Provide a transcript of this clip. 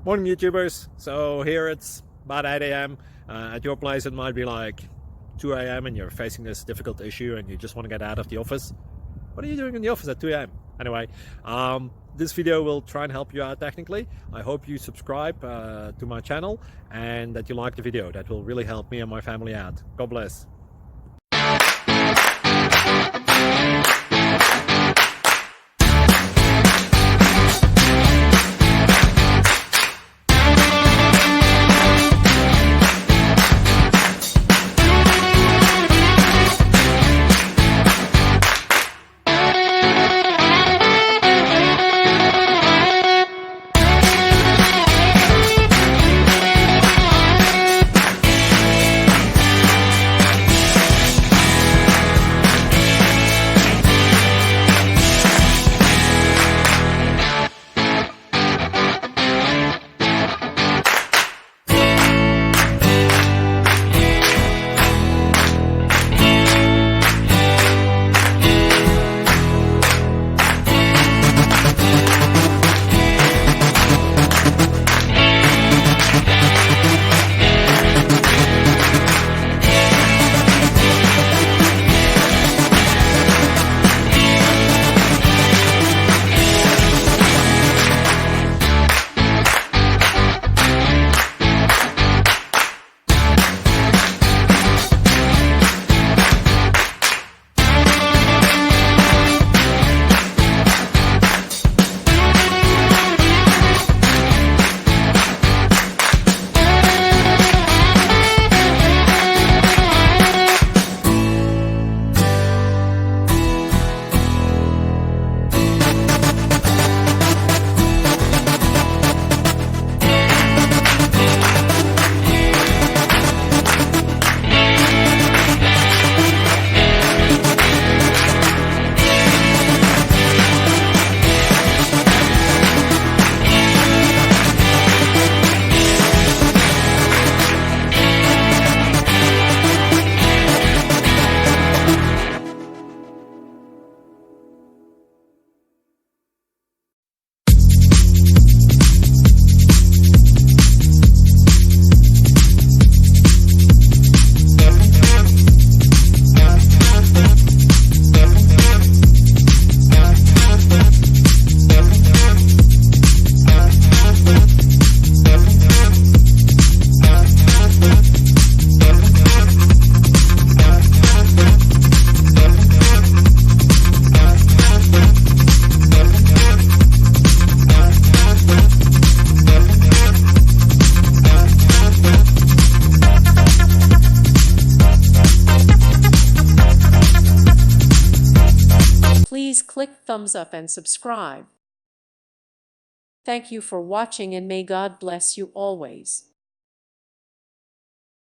Morning YouTubers. So here it's about 8 a.m. At your place it might be like 2 a.m. and you're facing this difficult issue and you just want to get out of the office. What are you doing in the office at 2 a.m.? Anyway, this video will try and help you out technically. I hope you subscribe to my channel and that you like the video. That will really help me and my family out. God bless. Please click thumbs up and subscribe. Thank you for watching and may God bless you always.